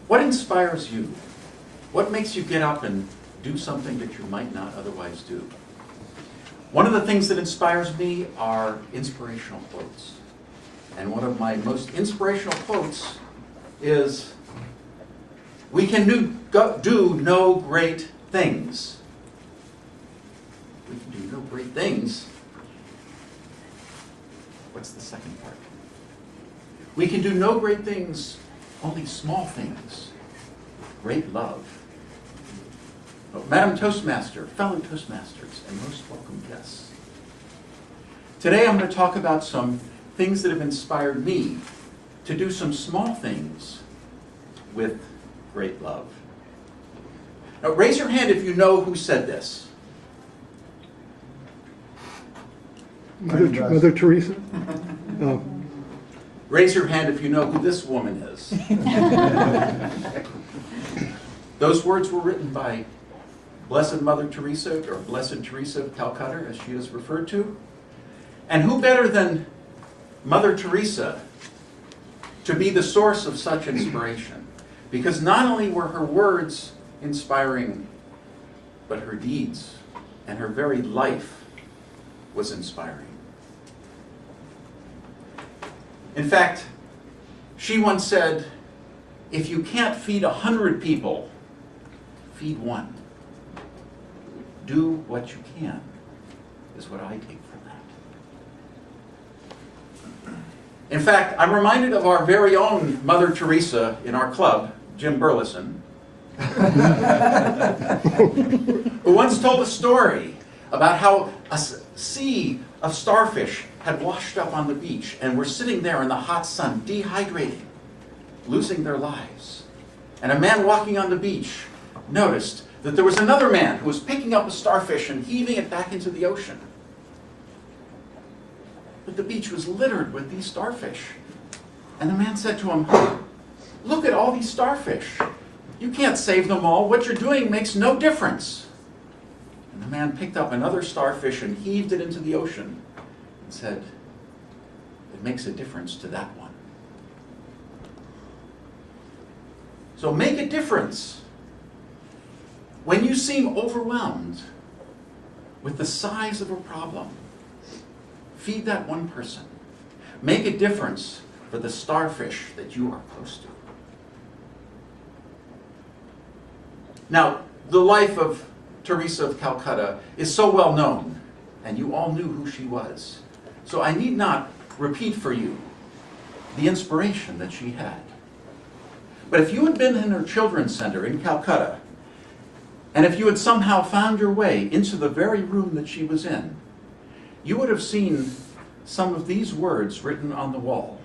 What inspires you? What makes you get up and do something that you might not otherwise do? One of the things that inspires me are inspirational quotes. And one of my most inspirational quotes is, "We can do no great things." We can do no great things. What's the second part? We can do no great things, only small things, great love. Oh, Madam Toastmaster, fellow Toastmasters, and most welcome guests. Today I'm going to talk about some things that have inspired me to do some small things with great love. Now raise your hand if you know who said this. Mother Teresa? Oh. Raise your hand if you know who this woman is. Those words were written by Blessed Mother Teresa, or Blessed Teresa of Calcutta, as she is referred to. And who better than Mother Teresa to be the source of such inspiration? Because not only were her words inspiring, but her deeds and her very life was inspiring. In fact, she once said, "If you can't feed 100 people, feed one. Do what you can," is what I take from that. In fact, I'm reminded of our very own Mother Teresa in our club, Jim Burleson, who once told a story about how a sea of starfish had washed up on the beach and were sitting there in the hot sun, dehydrating, losing their lives. And a man walking on the beach noticed that there was another man who was picking up a starfish and heaving it back into the ocean. But the beach was littered with these starfish. And the man said to him, "Look at all these starfish. You can't save them all. What you're doing makes no difference." And the man picked up another starfish and heaved it into the ocean and said, "It makes a difference to that one." So make a difference. When you seem overwhelmed with the size of a problem, feed that one person. Make a difference for the starfish that you are close to. Now, the life of Teresa of Calcutta is so well known, and you all knew who she was. So I need not repeat for you the inspiration that she had. But if you had been in her children's center in Calcutta, and if you had somehow found your way into the very room that she was in, you would have seen some of these words written on the wall.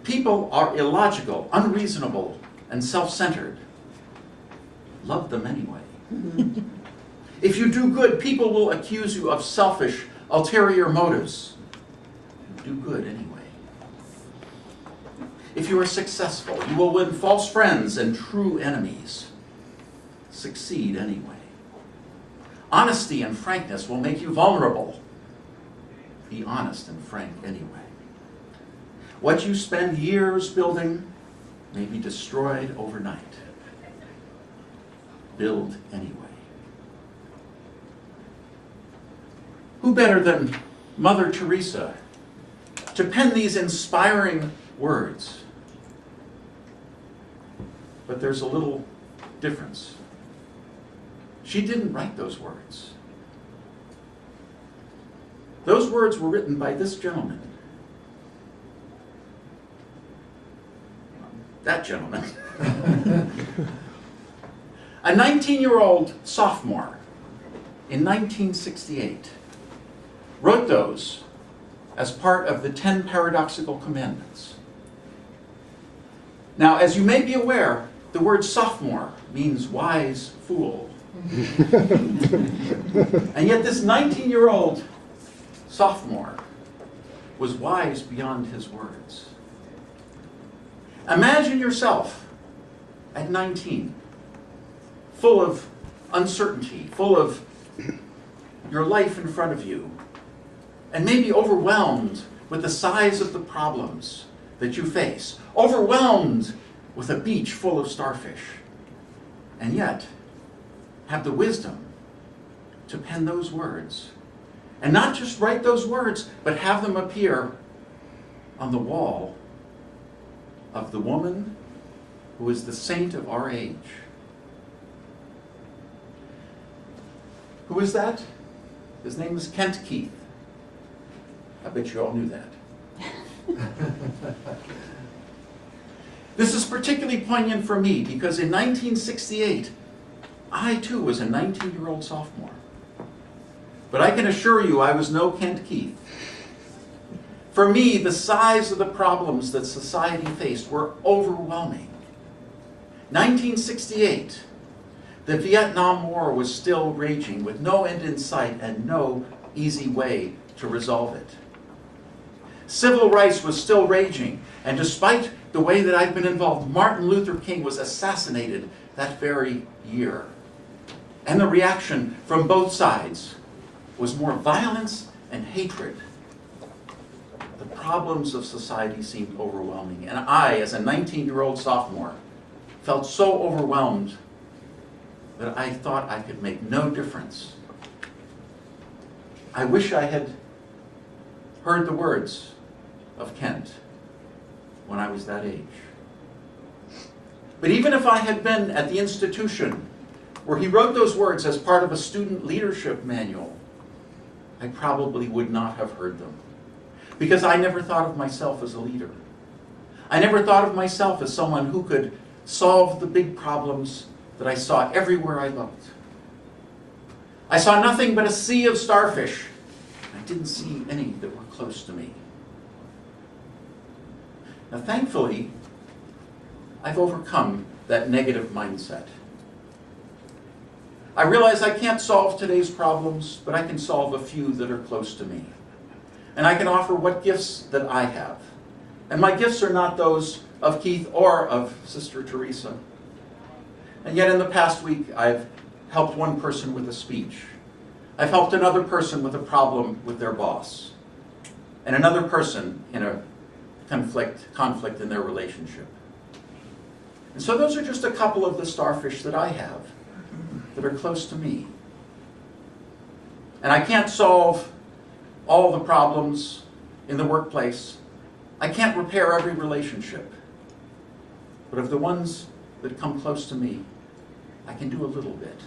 People are illogical, unreasonable, and self-centered. Love them anyway. If you do good, people will accuse you of selfish, ulterior motives. Do good anyway. If you are successful, you will win false friends and true enemies. Succeed anyway. Honesty and frankness will make you vulnerable. Be honest and frank anyway. What you spend years building may be destroyed overnight. Build anyway. Who better than Mother Teresa to pen these inspiring words? But there's a little difference. She didn't write those words. Those words were written by this gentleman. That gentleman. A 19-year-old sophomore in 1968 wrote those as part of the 10 Paradoxical Commandments. Now, as you may be aware, the word sophomore means wise fool. And yet this 19-year-old sophomore was wise beyond his words. Imagine yourself at 19, full of uncertainty, full of your life in front of you, and maybe overwhelmed with the size of the problems that you face, overwhelmed with a beach full of starfish, and yet have the wisdom to pen those words. And not just write those words, but have them appear on the wall of the woman who is the saint of our age. Who is that? His name is Kent Keith. I bet you all knew that. This is particularly poignant for me because in 1968, I too was a 19-year-old sophomore. But I can assure you I was no Kent Keith. For me, the size of the problems that society faced were overwhelming. 1968, the Vietnam War was still raging with no end in sight and no easy way to resolve it. Civil rights was still raging, and despite the way that I've been involved, Martin Luther King was assassinated that very year. And the reaction from both sides was more violence and hatred. The problems of society seemed overwhelming, and I, as a 19-year-old sophomore, felt so overwhelmed that I thought I could make no difference. I wish I had heard the words of Kent when I was that age. But even if I had been at the institution where he wrote those words as part of a student leadership manual, I probably would not have heard them. Because I never thought of myself as a leader. I never thought of myself as someone who could solve the big problems that I saw everywhere I looked. I saw nothing but a sea of starfish. I didn't see any that were close to me. Now, thankfully, I've overcome that negative mindset. I realize I can't solve today's problems, but I can solve a few that are close to me. And I can offer what gifts that I have. And my gifts are not those of Keith or of Sister Teresa. And yet in the past week, I've helped one person with a speech. I've helped another person with a problem with their boss. And another person in a conflict in their relationship. And so those are just a couple of the starfish that I have that are close to me. And I can't solve all the problems in the workplace. I can't repair every relationship. But of the ones that come close to me, I can do a little bit.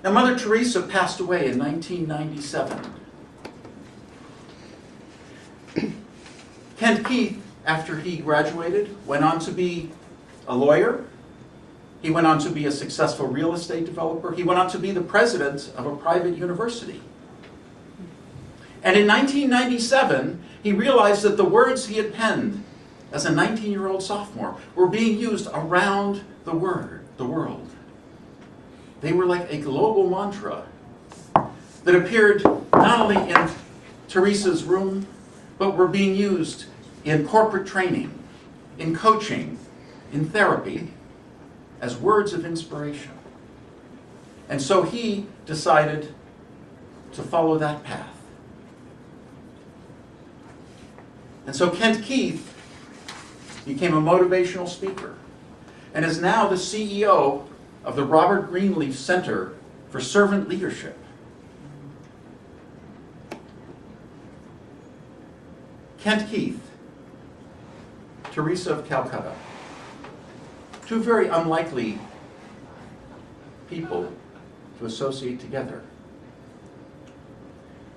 Now, Mother Teresa passed away in 1997. Kent Keith, after he graduated, went on to be a lawyer. He went on to be a successful real estate developer. He went on to be the president of a private university. And in 1997, he realized that the words he had penned as a 19-year-old sophomore were being used around the world. They were like a global mantra that appeared not only in Teresa's room, but were being used in corporate training, in coaching, in therapy, as words of inspiration. And so he decided to follow that path. And so Kent Keith became a motivational speaker and is now the CEO of the Robert Greenleaf Center for Servant Leadership. Kent Keith, Teresa of Calcutta. Two very unlikely people to associate together.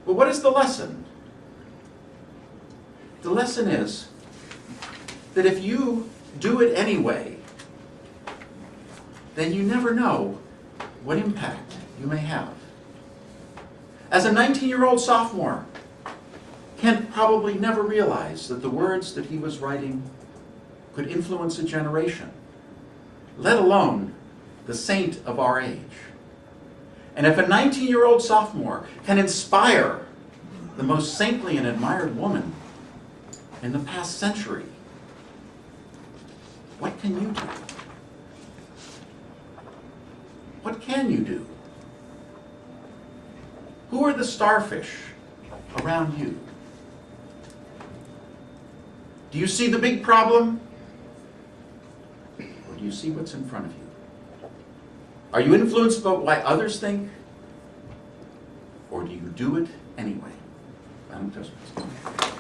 But what is the lesson? The lesson is that if you do it anyway, then you never know what impact you may have. As a 19-year-old sophomore, Kent probably never realized that the words that he was writing could influence a generation, let alone the saint of our age. And if a 19-year-old sophomore can inspire the most saintly and admired woman in the past century, what can you do? What can you do? Who are the starfish around you? Do you see the big problem? Or do you see what's in front of you? Are you influenced by what others think? Or do you do it anyway? I don't trust myself.